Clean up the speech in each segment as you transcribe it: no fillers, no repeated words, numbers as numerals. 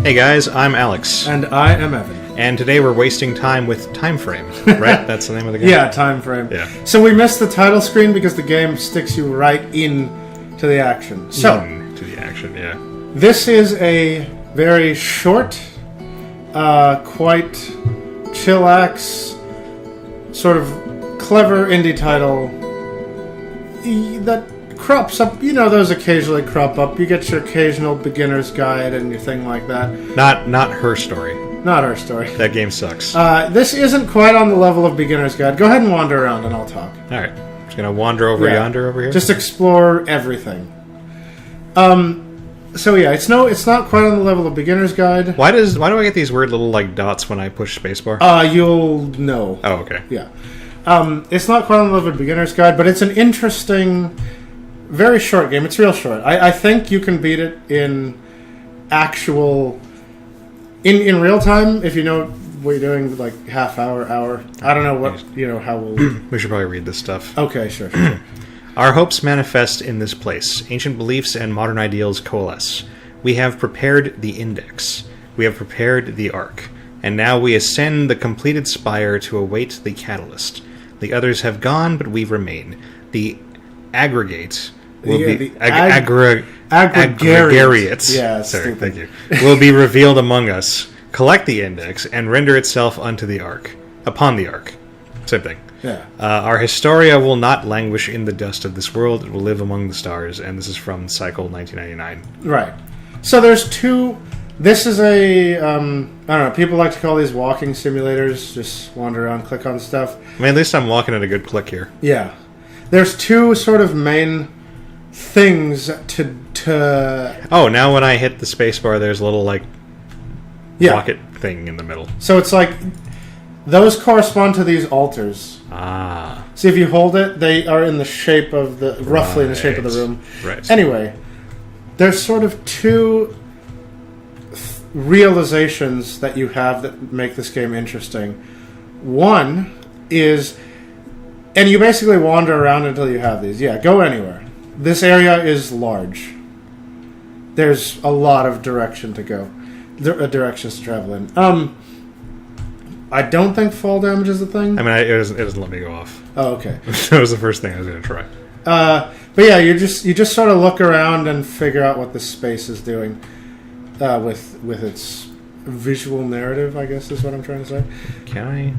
Hey guys, I'm Alex. And I am Evan. And today we're wasting time with TIMEframe, right? That's the name of the game? Yeah, TIMEframe. Yeah. So we missed the title screen because the game sticks you right in to the action. So, to the action, yeah. this is a very short, quite chillax, sort of clever indie title that crops up. You know, those occasionally crop up. You get your occasional beginner's guide and your thing like that. Not Her Story. Not Our Story. That game sucks. This isn't quite on the level of beginner's guide. Go ahead and wander around and I'll talk. Alright. Just gonna wander over yonder over here. Just explore everything. So yeah, it's not quite on the level of beginner's guide. Why do I get these weird little like dots when I push spacebar? You'll know. Oh, okay. Yeah. It's not quite on the level of beginner's guide, but it's an interesting, very short game. It's real short. I think you can beat it in actual in real time if you know what you're doing, like half hour. I don't know what how we'll. We should probably read this stuff. Okay, sure. Our hopes manifest in this place. Ancient beliefs and modern ideals coalesce. We have prepared the index. We have prepared the arc. And now we ascend the completed spire to await the catalyst. The others have gone, but we remain. The aggregate will be aggregates. Yeah, sorry, thank you. Will be revealed among us. Collect the index and render itself upon the arc. Same thing. Yeah. Our Historia will not languish in the dust of this world. It will live among the stars. And this is from Cycle 1999. Right. So there's two. This is a, I don't know, people like to call these walking simulators. Just wander around, click on stuff. I mean, at least I'm walking at a good click here. Yeah. There's two sort of main things to Oh, now when I hit the spacebar, there's a little, like, rocket thing in the middle. So it's like, those correspond to these altars. Ah. See, if you hold it, they are in the shape of roughly in the shape of the room. Right. Anyway, there's sort of two realizations that you have that make this game interesting. One is, and you basically wander around until you have these. Yeah, go anywhere. This area is large. There's a lot of direction to go. Directions to travel in. I don't think fall damage is a thing. I mean, it doesn't let me go off. Oh, okay. That was the first thing I was going to try. But yeah, you just sort of look around and figure out what the space is doing. With its visual narrative, I guess is what I'm trying to say. Can I?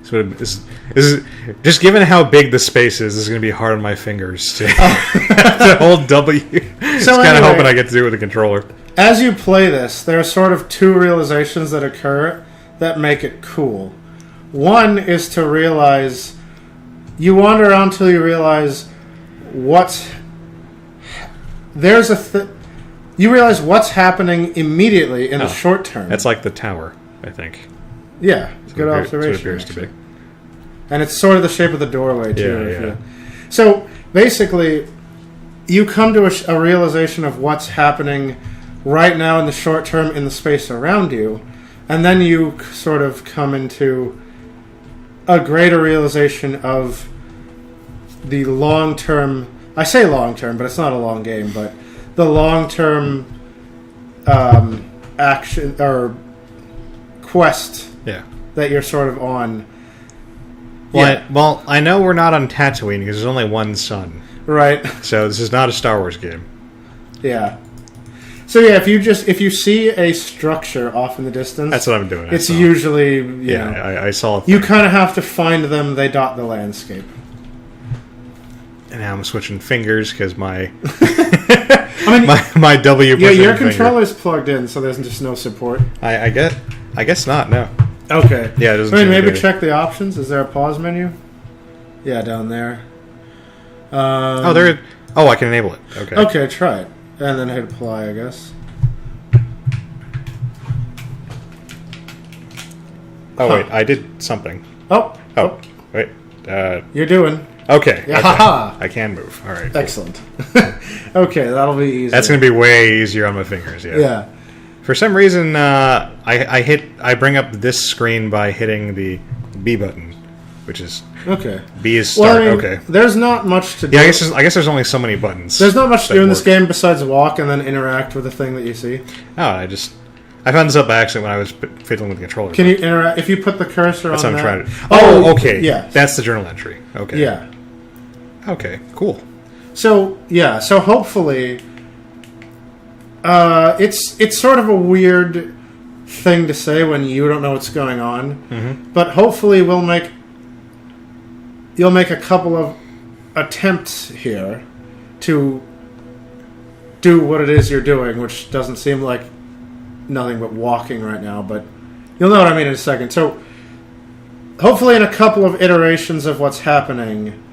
This is just given how big the space is. This is going to be hard on my fingers to hold W. Just kind of hoping I get to do it with the controller. As you play this, there are sort of two realizations that occur that make it cool. One is to realize you wander around till you realize you realize what's happening immediately in the short term. That's like the tower, I think. Yeah, good observation. That's what it appears to be. And it's sort of the shape of the doorway, too. Yeah. So, basically, you come to a realization of what's happening right now in the short term in the space around you, and then you sort of come into a greater realization of the long-term... I say long-term, but it's not a long game, but... the long-term action or quest that you're sort of on. Well, I know we're not on Tatooine because there's only one sun. Right. So this is not a Star Wars game. Yeah. So yeah, if you see a structure off in the distance... That's what I'm doing. It's usually... I saw... You kind of have to find them. They dot the landscape. And now I'm switching fingers because my... my W. Yeah, your controller's plugged in, so there's just no support. I guess not. No. Okay. Yeah, it doesn't. Maybe check the options. Is there a pause menu? Yeah, down there. There. Oh, I can enable it. Okay. Okay, try it, and then hit apply. I guess. Oh wait, I did something. Oh wait. You're doing. Okay. Yeah. Okay. I can move. All right. Excellent. Okay, that'll be easy. That's going to be way easier on my fingers. Yeah. Yeah. For some reason, I bring up this screen by hitting the B button, which is okay. B is start. Well, I mean, okay. There's not much to do. Yeah, I guess there's only so many buttons. There's not much to do in this game besides walk and then interact with the thing that you see. Oh, I just I found this up by accident when I was fiddling with the controller. Can you interact if you put the cursor That's on what I'm that? trying to... Oh, okay. Yeah. That's the journal entry. Okay. Yeah. Okay, cool. So, yeah. So, hopefully... it's sort of a weird thing to say when you don't know what's going on. Mm-hmm. But hopefully you'll make a couple of attempts here to do what it is you're doing, which doesn't seem like nothing but walking right now, but you'll know what I mean in a second. So hopefully in a couple of iterations of what's happening,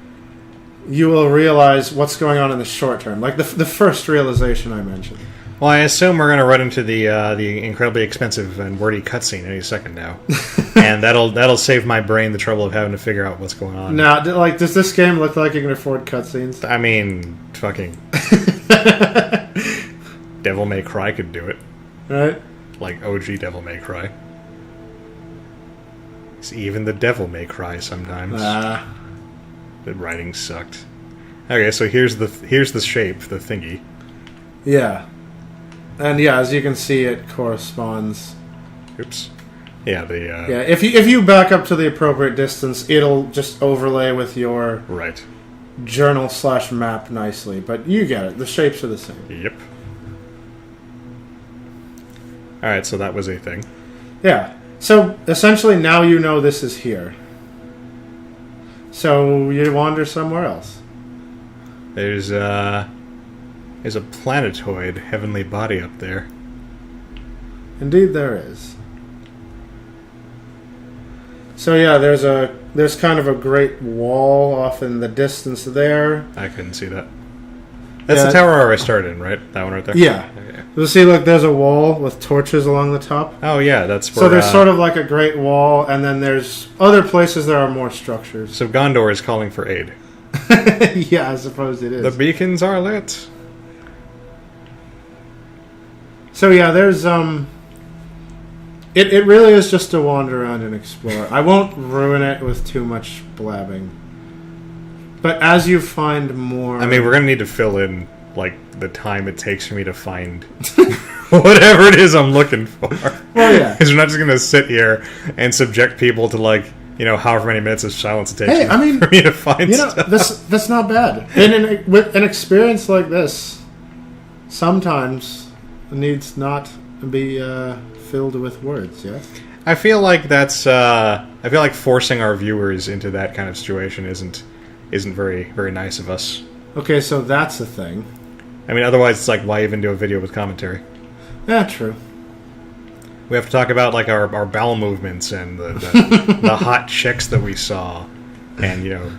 you will realize what's going on in the short term, like the first realization I mentioned. Well, I assume we're going to run into the incredibly expensive and wordy cutscene any second now, and that'll save my brain the trouble of having to figure out what's going on. Now, like, does this game look like you can afford cutscenes? I mean, fucking Devil May Cry could do it, Right? like OG Devil May Cry. Even the Devil May Cry sometimes. The writing sucked. Okay, so here's the shape, the thingy. Yeah. And yeah, as you can see, it corresponds. Oops. Yeah, yeah, if you back up to the appropriate distance, it'll just overlay with your right journal/map nicely. But you get it. The shapes are the same. Yep. Alright, so that was a thing. Yeah. So, essentially, now you know this is here. So, you wander somewhere else. There's a planetoid heavenly body up there. Indeed there is. So yeah, there's kind of a great wall off in the distance there. I couldn't see that. That's the tower I started in, right? That one right there? Yeah. Okay. You'll see, look, there's a wall with torches along the top. Oh yeah, that's where... So there's sort of like a great wall, and then there's other places there are more structures. So Gondor is calling for aid. Yeah, I suppose it is. The beacons are lit. So yeah, there's it really is just to wander around and explore. I won't ruin it with too much blabbing. But as you find more, I mean, we're gonna need to fill in like the time it takes for me to find whatever it is I'm looking for. Well, yeah, because we're not just gonna sit here and subject people to like, you know, however many minutes of silence it takes I mean, for me to find stuff. That's not bad. And with an experience like this, sometimes needs not be filled with words. Yeah, I feel like that's. I feel like forcing our viewers into that kind of situation isn't very very nice of us. Okay, so that's the thing. I mean, otherwise it's like, why even do a video with commentary? Yeah, true. We have to talk about like our bowel movements and the hot chicks that we saw, and you know,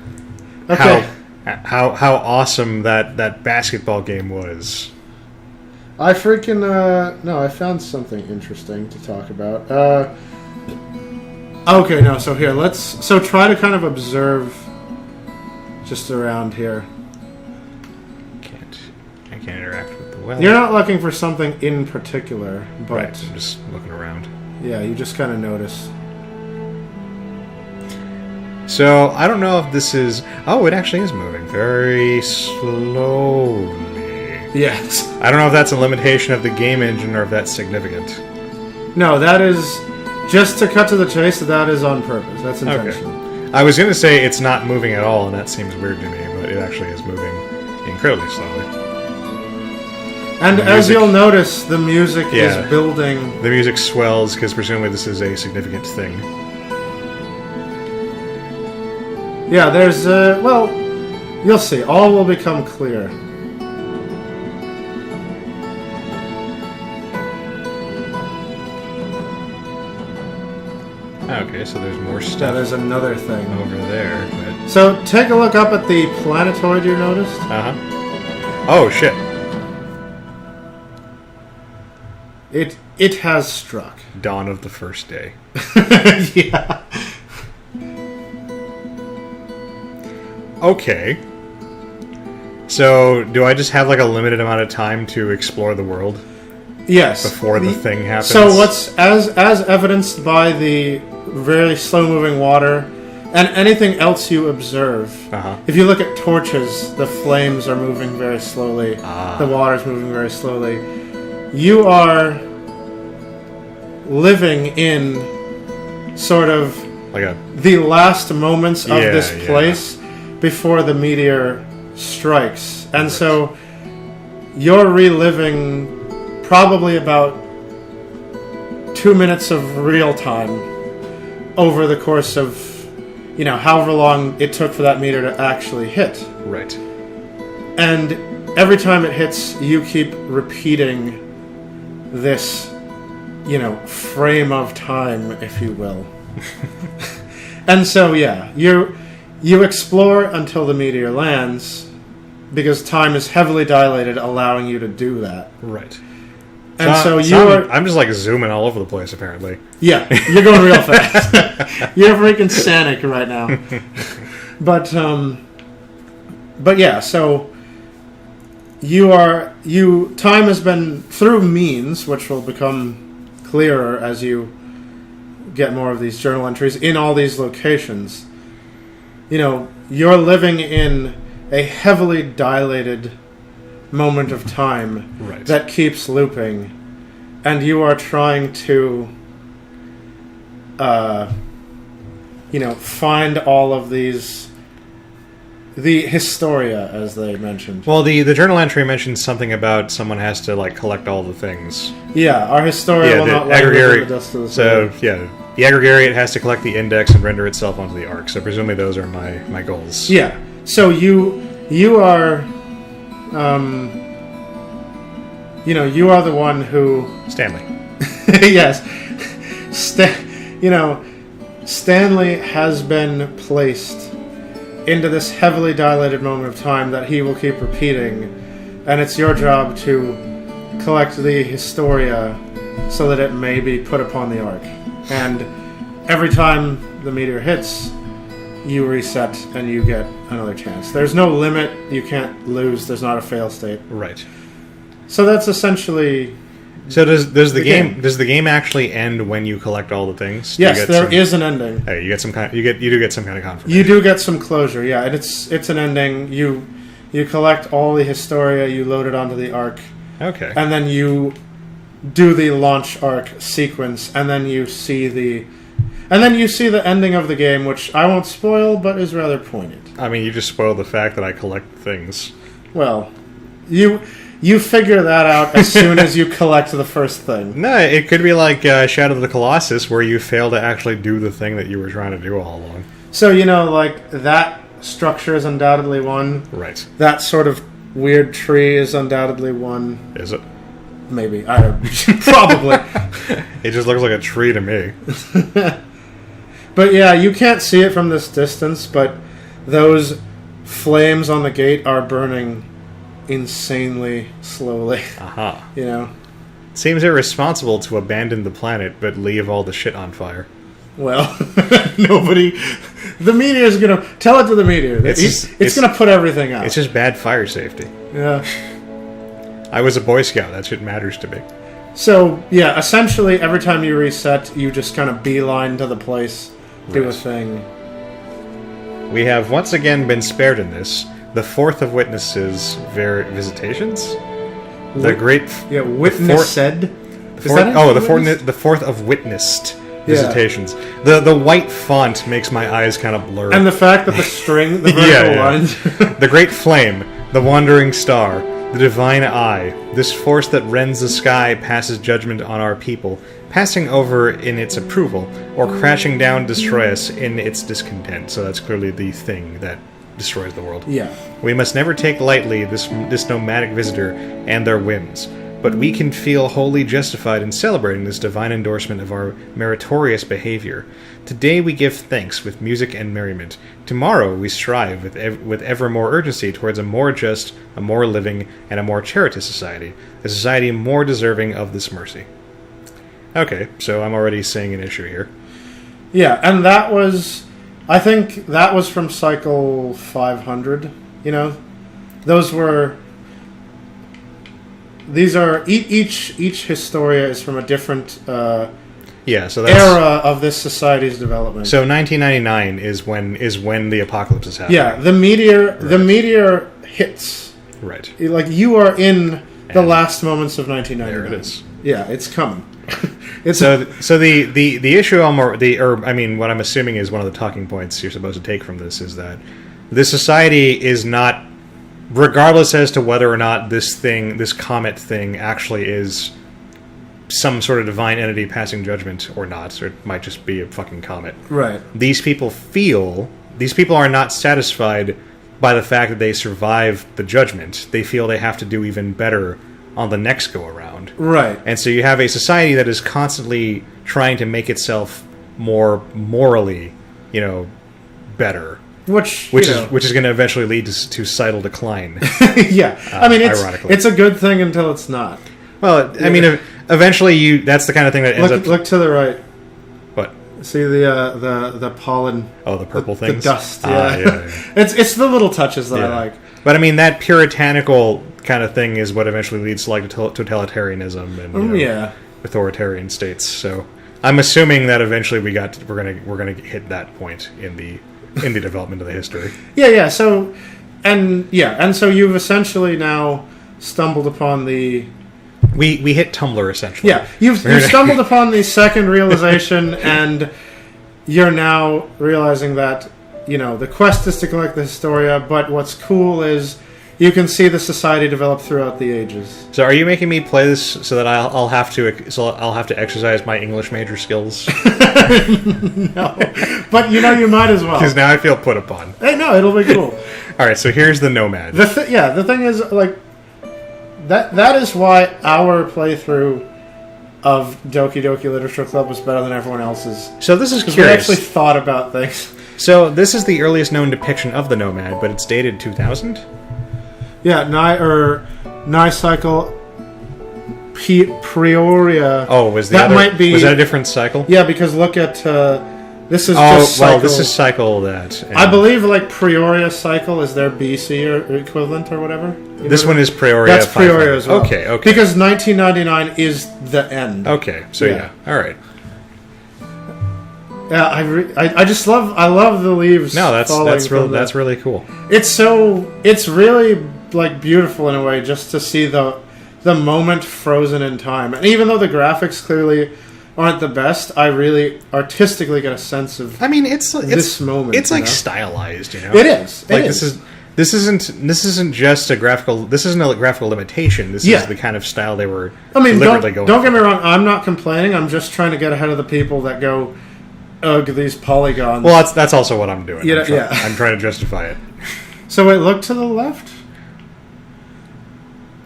okay, how awesome that basketball game was. I freaking no, I found something interesting to talk about. Okay, no, so here, so try to kind of observe just around here. I can't interact with the weather. You're not looking for something in particular, but right, I'm just looking around. Yeah, you just kind of notice. So, I don't know if this is... Oh, it actually is moving very slowly. Yes. I don't know if that's a limitation of the game engine or if that's significant. No, that is... Just to cut to the chase, that is on purpose. That's intentional. Okay. I was going to say it's not moving at all, and that seems weird to me, but it actually is moving incredibly slowly. And as you'll notice, the music is building... The music swells, because presumably this is a significant thing. Yeah, there's well, you'll see. All will become clear. Okay, so there's more stuff. Yeah, there's another thing over there. But... So take a look up at the planetoid you noticed. Oh shit! It has struck. Dawn of the first day. Yeah. Okay. So, do I just have like a limited amount of time to explore the world? Yes. Before the thing happens? So what's as evidenced by the very slow-moving water and anything else you observe. If you look at torches, the flames are moving very slowly. The water's moving very slowly. You are living in sort of Like a the last moments of this Yeah. place before the meteor strikes. And so you're reliving probably about 2 minutes of real time over the course of, however long it took for that meteor to actually hit. right. And every time it hits, you keep repeating this, frame of time, if you will. And so, you explore until the meteor lands, because time is heavily dilated, allowing you to do that. Right. And so I'm just like zooming all over the place, apparently. Yeah, you're going real fast. You're freaking Sonic right now. But yeah, so time has been, through means, which will become clearer as you get more of these journal entries in all these locations. You're living in a heavily dilated moment of time Right. that keeps looping, and you are trying to find all of these, the historia, as they mentioned. Well, the journal entry mentions something about someone has to like collect all the things. Yeah, our historia will the not lie within the dust of the So soil. yeah, the aggregariat has to collect the index and render itself onto the arc. So presumably those are my goals. Yeah, so you are, you are the one who, Stanley. yes, Stanley has been placed into this heavily dilated moment of time that he will keep repeating, and it's your job to collect the historia so that it may be put upon the arc. And every time the meteor hits, you reset and you get another chance. There's no limit. You can't lose. There's not a fail state. Right. So that's essentially... So does the game. Does the game actually end when you collect all the things? Do Yes, you there is an ending. Hey, you get some kind. You do get some kind of confirmation. You do get some closure, yeah, and it's an ending. You collect all the historia, you load it onto the arc, Okay. and then you do the launch arc sequence, and then you see the ending of the game, which I won't spoil, but is rather poignant. I mean, you just spoiled the fact that I collect things. Well, you figure that out as soon as you collect the first thing. No, it could be like Shadow of the Colossus, where you fail to actually do the thing that you were trying to do all along. So, that structure is undoubtedly one. Right. That sort of weird tree is undoubtedly one. Is it? Maybe. I don't probably. It just looks like a tree to me. But yeah, you can't see it from this distance, but those flames on the gate are burning insanely slowly. Aha. Seems irresponsible to abandon the planet but leave all the shit on fire. Well, nobody... The meteor's gonna... Tell it to the meteor. It's gonna put everything out. It's just bad fire safety. Yeah. I was a Boy Scout. That shit matters to me. So, yeah, essentially, every time you reset, you just kind of beeline to the place, do a Right. thing. We have once again been spared in this. The fourth of witnesses' visitations? The great... Yeah, witness said. The fourth of witnessed visitations. The white font makes my eyes kind of blur. And the fact that the string, the vertical lines... The great flame, the wandering star, the divine eye, this force that rends the sky passes judgment on our people, passing over in its approval, or crashing down to destroy us in its discontent. So that's clearly the thing that destroys the world. Yeah. We must never take lightly this nomadic visitor and their whims, but we can feel wholly justified in celebrating this divine endorsement of our meritorious behavior. Today we give thanks with music and merriment. Tomorrow we strive with ever more urgency towards a more just, a more living, and a more charitous society, a society more deserving of this mercy. Okay, so I'm already seeing an issue here. Yeah, and that was... I think that was from cycle 500, Those were... These are... Each historia is from a different So that's, era of this society's development. So 1999 is when the apocalypse is happening. Yeah, the meteor hits. Right. Like, you are in the last moments of 1999. There it is. Yeah, it's coming. So the issue what I'm assuming is one of the talking points you're supposed to take from this is that this society is not, regardless as to whether or not this comet thing actually is some sort of divine entity passing judgment or not, or it might just be a fucking comet. Right. These people are not satisfied by the fact that they survived the judgment. They feel they have to do even better on the next go around. Right. And so you have a society that is constantly trying to make itself more morally, better. Which is going to eventually lead to societal decline. Yeah. I mean, ironically. It's a good thing until it's not. Well, I mean, eventually that's the kind of thing that ends up... Look to the right. What? See the pollen. Oh, the purple things? The dust, yeah. Yeah. It's the little touches that I like. But I mean, that puritanical kind of thing is what eventually leads to like totalitarianism and authoritarian states. So I'm assuming that eventually we're gonna hit that point in the development of the history. Yeah. So you've essentially now stumbled upon the... We hit Tumblr, essentially. Yeah, you've stumbled upon the second realization, and you're now realizing that, the quest is to collect the Historia, but what's cool is you can see the society develop throughout the ages. So are you making me play this so that I'll have to exercise my English major skills? No, but you might as well. Because now I feel put upon. Hey, no, it'll be cool. All right, so here's the Nomad. The thing is, like, that is why our playthrough of Doki Doki Literature Club was better than everyone else's. So this is curious. We actually thought about things. So this is the earliest known depiction of the Nomad, but it's dated 2000? Yeah, Nye cycle Prioria. Oh, was that a different cycle? Yeah, because look at this is this is cycle that. I believe like Prioria cycle is their BC or equivalent or whatever. This one is Prioria. That's Prioria as well. Okay. Because 1999 is the end. Okay, so yeah. All right. Yeah, I just love the leaves. No, that's really cool. It's really like beautiful in a way just to see the moment frozen in time. And even though the graphics clearly aren't the best, I really artistically get a sense of. I mean, this moment. It's like stylized, It is. Like this isn't just a graphical. This isn't a graphical limitation. This is the kind of style they were. Deliberately going. Don't get me wrong. I'm not complaining. I'm just trying to get ahead of the people that go, ugh, these polygons. Well, that's also what I'm doing. Yeah, I'm trying to justify it. So wait, look to the left.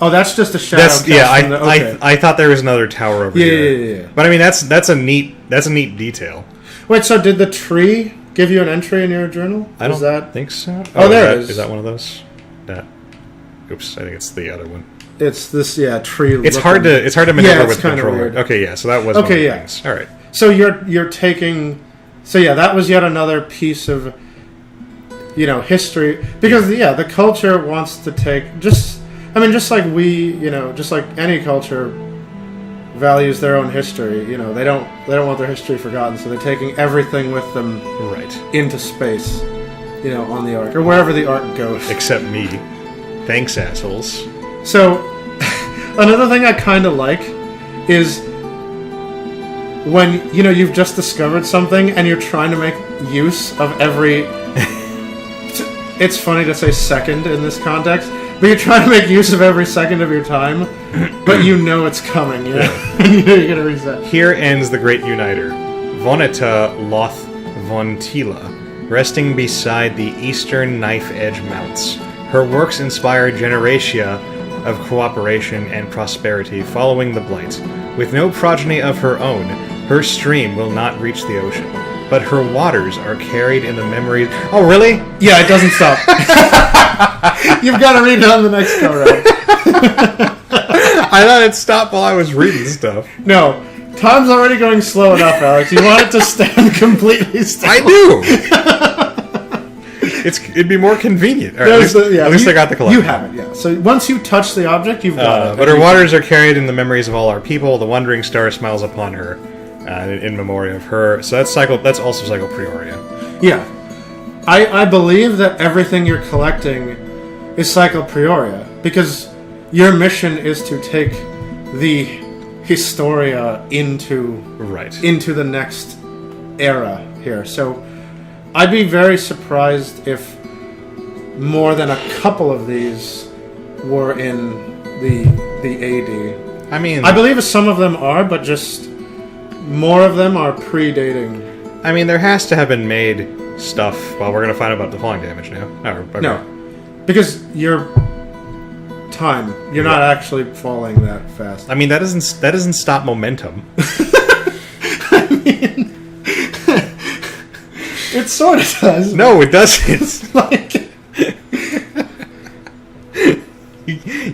Oh, that's just a shadow. I thought there was another tower over here. Yeah. But I mean, that's a neat detail. Wait, so did the tree give you an entry in your journal? I don't think so. Oh, there it is. Is that one of those? Oops, I think it's the other one. It's this, tree. It's hard to maneuver with control. Okay, yeah. So that was one of the things. All right. So you're taking. So yeah, that was yet another piece of, history, because the culture wants to take just like just like any culture values their own history. They don't want their history forgotten, so they're taking everything with them into space, on the Ark or wherever the Ark goes. Except me. Thanks, assholes. So another thing I kind of like is when you've just discovered something and you're trying to make use of every. It's funny to say second in this context. But you're trying to make use of every second of your time, but it's coming, you're going to reset. Here ends the Great Uniter, Vonita Loth von Tila, resting beside the eastern knife-edge mounts. Her works inspired generatia of cooperation and prosperity following the Blight. With no progeny of her own, her stream will not reach the ocean, but her waters are carried in the memories... Oh, really? Yeah, it doesn't stop. You've got to read it on the next go round. I thought it stopped while I was reading stuff. No. Time's already going slow enough, Alex. You want it to stand completely still. I do! It'd be more convenient. Right, at least I got the collection. You have it, yeah. So once you touch the object, you've got it. But her waters are carried in the memories of all our people. The wandering star smiles upon her in memory of her. So that's also Cycle Prioria. Yeah. I believe that everything you're collecting is Cycle Prioria, because your mission is to take the Historia into the next era here. So I'd be very surprised if more than a couple of these were in the AD. I mean, I believe some of them are, but just more of them are predating. I mean, there has to have been made stuff. Well, we're going to find out about the falling damage now. No, because you're not actually falling that fast. I mean, that doesn't stop momentum. I mean, it sort of does. No, it doesn't. It's like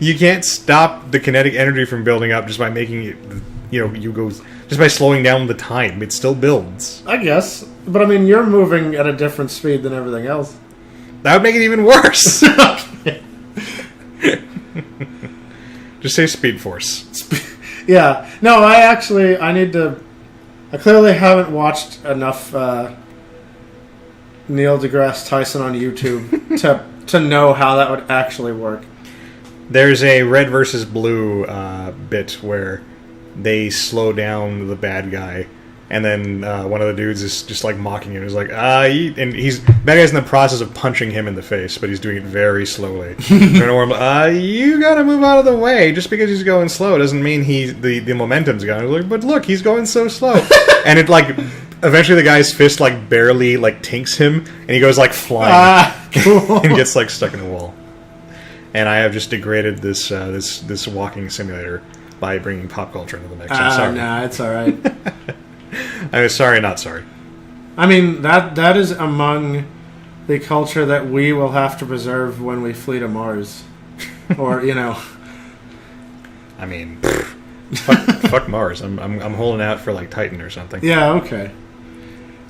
you can't stop the kinetic energy from building up just by making it. You go just by slowing down the time. It still builds. I guess, but I mean, you're moving at a different speed than everything else. That would make it even worse. Just say Speed Force. Yeah. No, I clearly haven't watched enough Neil deGrasse Tyson on YouTube to know how that would actually work. There's a red versus blue bit where they slow down the bad guy, and then one of the dudes is just like mocking him. He's like, and bad guy's in the process of punching him in the face, but he's doing it very slowly. You gotta move out of the way. Just because he's going slow doesn't mean the momentum's gone. Like, but look, he's going so slow. And it like eventually the guy's fist like barely like tinks him, and he goes like flying Cool. and gets like stuck in the wall. And I have just degraded this this walking simulator by bringing pop culture into the mix. I'm sorry. Nah, it's all right. I was sorry, not sorry. I mean, that is among the culture that we will have to preserve when we flee to Mars. Or, I mean, fuck Mars. I'm holding out for like Titan or something. Yeah, okay.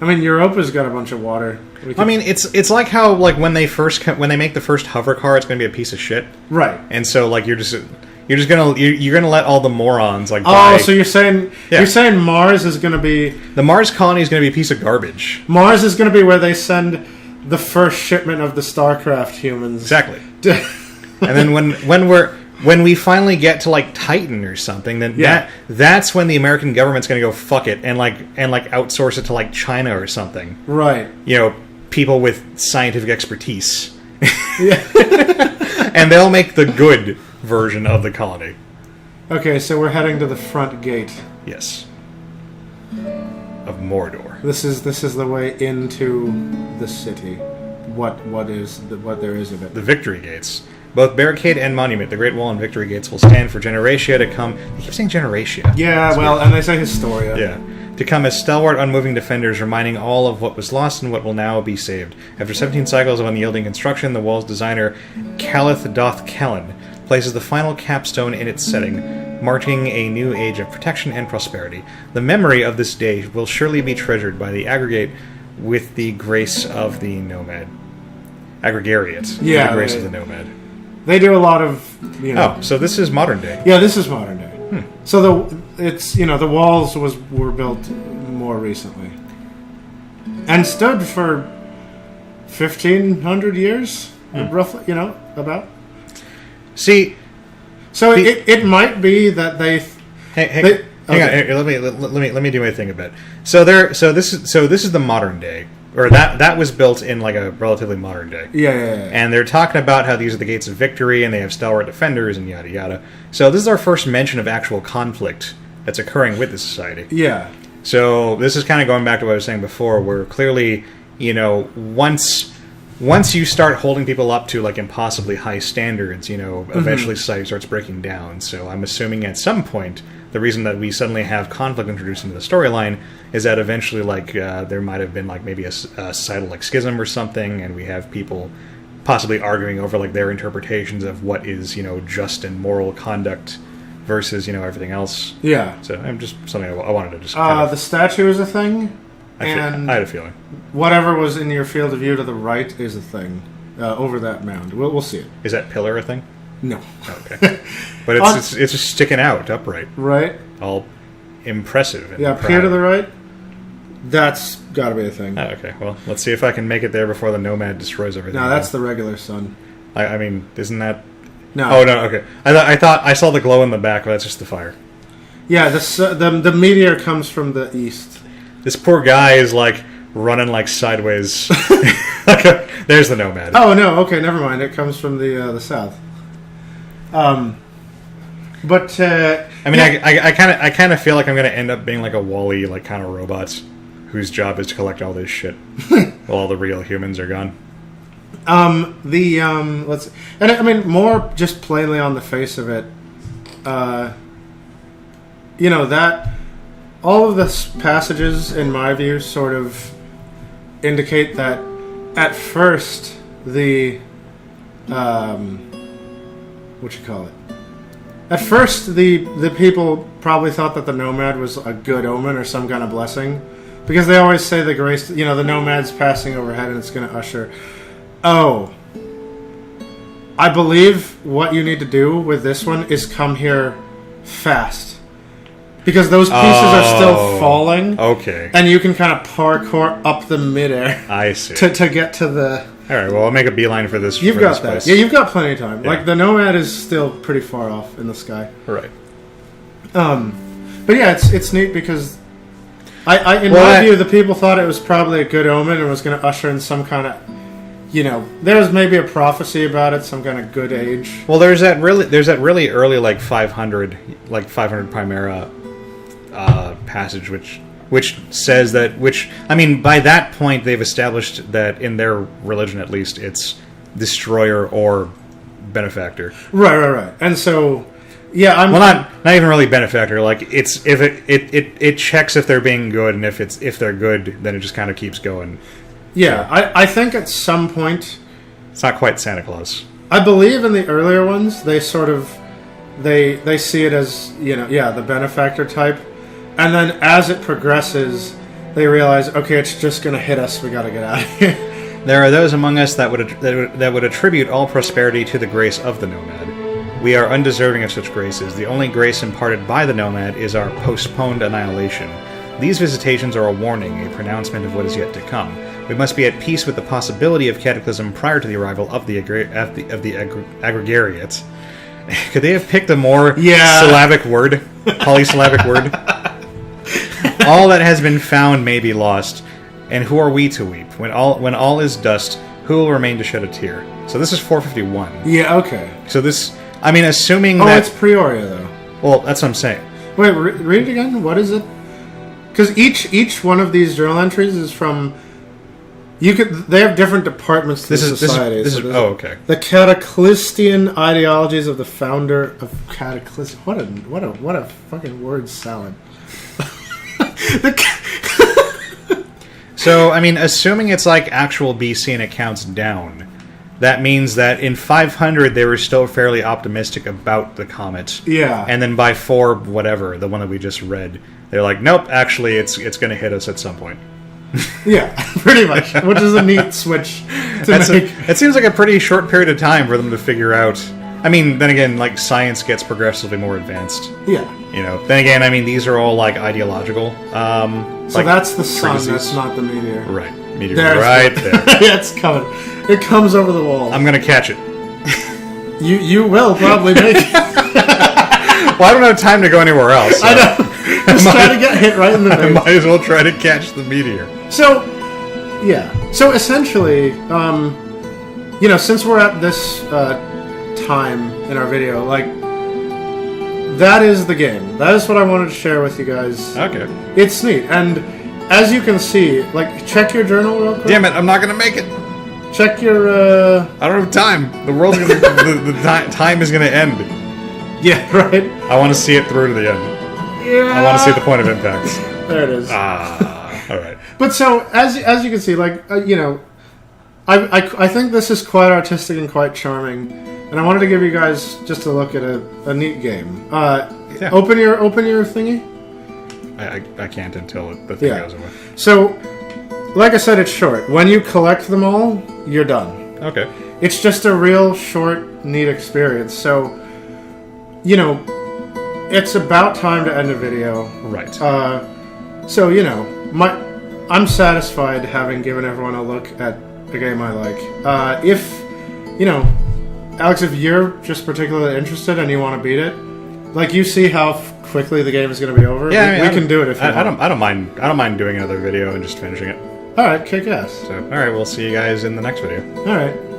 I mean, Europa's got a bunch of water. I mean, it's like how like when they make the first hover car, it's going to be a piece of shit. Right. And so like you're gonna let all the morons like buy. Oh, so you're saying Mars is gonna be the Mars colony is gonna be a piece of garbage. Mars is gonna be where they send the first shipment of the StarCraft humans. Exactly. And then when we finally get to like Titan or something, then that's when the American government's gonna go fuck it and outsource it to like China or something. Right. People with scientific expertise. Yeah. And they'll make the good version of the colony. Okay, so we're heading to the front gate. Yes. Of Mordor. This is the way into the city. What there is of it. The Victory Gates. Both Barricade and Monument, the Great Wall and Victory Gates, will stand for generatia to come. They keep saying generatia. Yeah, That's well, weird. and they say Historia. Yeah. To come as stalwart, unmoving defenders, reminding all of what was lost and what will now be saved. After 17 cycles of unyielding construction, the wall's designer, Calith Doth Kellen, places the final capstone in its setting, marking a new age of protection and prosperity. The memory of this day will surely be treasured by the aggregate with the grace of the nomad. Aggregariate. Yeah. With the grace of the nomad. They do a lot of, Oh, so this is modern day. Yeah, this is modern day. So the walls were built more recently, and stood for 1,500 years, roughly. About. See, so it might be that they. Hang on. Let me do my thing a bit. So this is the modern day, or that was built in like a relatively modern day. Yeah. And they're talking about how these are the gates of victory, and they have stalwart defenders, and yada yada. So this is our first mention of actual conflict that's occurring with the society. Yeah. So this is kind of going back to what I was saying before, where clearly, once you start holding people up to like impossibly high standards, eventually society starts breaking down. So I'm assuming at some point the reason that we suddenly have conflict introduced into the storyline is that eventually like there might have been like maybe a societal like schism or something, and we have people possibly arguing over like their interpretations of what is just and moral conduct versus everything else. Yeah. So I'm just something I wanted to just. The statue is a thing. I had a feeling. Whatever was in your field of view to the right is a thing. Over that mound. We'll see it. Is that pillar a thing? No. Okay. But it's just sticking out upright. Right. All impressive. And proud. Peer to the right? That's got to be a thing. Oh, okay. Well, let's see if I can make it there before the Nomad destroys everything. No, that's the regular sun. I mean, isn't that... No. Oh, no, okay. I thought I saw the glow in the back, but that's just the fire. Yeah, the meteor comes from the east. This poor guy is like running like sideways. There's the nomad. Oh no, okay, never mind. It comes from the south. But I mean, yeah. I kind of feel like I'm gonna end up being like a Wall-E like kind of robot, whose job is to collect all this shit while all the real humans are gone. Let's, and I mean, more just plainly on the face of it, that all of the passages, in my view, sort of indicate that at first the At first, the people probably thought that the nomad was a good omen or some kind of blessing, because they always say the grace. The nomad's passing overhead and it's going to usher. Oh, I believe what you need to do with this one is come here fast, because those pieces are still falling. Okay, and you can kind of parkour up the midair. I see. To get to the. All right, well, I'll make a beeline for this. You've got that. Place. Yeah, you've got plenty of time. Yeah. Like, the nomad is still pretty far off in the sky. Right. But yeah, it's neat because in my view, the people thought it was probably a good omen and was going to usher in some kind of, there was maybe a prophecy about it, some kind of good age. Well, there's that really early like 500 Primera passage which says that, by that point they've established that in their religion at least it's destroyer or benefactor. Right. And so, yeah, not even really benefactor. Like it's if it checks if they're being good, and if they're good, then it just kind of keeps going. Yeah, I think at some point it's not quite Santa Claus. I believe in the earlier ones they sort of they see it as the benefactor type. And then as it progresses, they realize, okay, it's just going to hit us. We got to get out of here. There are those among us that would attribute all prosperity to the grace of the nomad. We are undeserving of such graces. The only grace imparted by the nomad is our postponed annihilation. These visitations are a warning, a pronouncement of what is yet to come. We must be at peace with the possibility of cataclysm prior to the arrival of the aggregariate. Could they have picked a more syllabic word, polysyllabic word? All that has been found may be lost, and who are we to weep? When all is dust, who will remain to shed a tear? So this is 451. Yeah, okay. So this, assuming that... Oh, it's Peoria, though. Well, that's what I'm saying. Wait, read it again? What is it? Because each one of these journal entries is from... They have different departments to the society. Okay. The Cataclystian ideologies of the founder of Cataclysm. What a fucking word salad. So, assuming it's like actual BC and it counts down, that means that in 500 they were still fairly optimistic about the comet. Yeah. And then by 4 whatever, the one that we just read, they're like, nope, actually it's going to hit us at some point. Yeah, pretty much. Which is a neat switch to make. It seems like a pretty short period of time for them to figure out. Then again, like, science gets progressively more advanced. Yeah. Then again, these are all like ideological. So that's the sun, that's not the meteor. Right. Meteor right there. Yeah, it's coming. It comes over the wall. I'm gonna catch it. You will probably make it. Well, I don't have time to go anywhere else. So. I know. Just try to get hit right in the face. I might as well try to catch the meteor. So, yeah. So essentially, since we're at this time in our video, like, that is the game. That is what I wanted to share with you guys. Okay. It's neat. And as you can see, like, check your journal real quick. Damn it, I'm not going to make it. Check your, I don't have time. The world's going to... time is going to end. Yeah, right? I want to see it through to the end. Yeah. I want to see the point of impact. There it is. All right. But so, as you can see, like, I think this is quite artistic and quite charming, and I wanted to give you guys just a look at a neat game. Yeah. Open your thingy. I can't until the thing goes away. So, like I said, it's short. When you collect them all, you're done. Okay. It's just a real short, neat experience. So, it's about time to end a video. Right. So, I'm satisfied having given everyone a look at a game I like. If, Alex, if you're just particularly interested and you want to beat it, like, you see how quickly the game is going to be over, Yeah, we can do it if you want. I don't mind. I don't mind doing another video and just finishing it. All right, kick ass. So, all right, we'll see you guys in the next video. All right.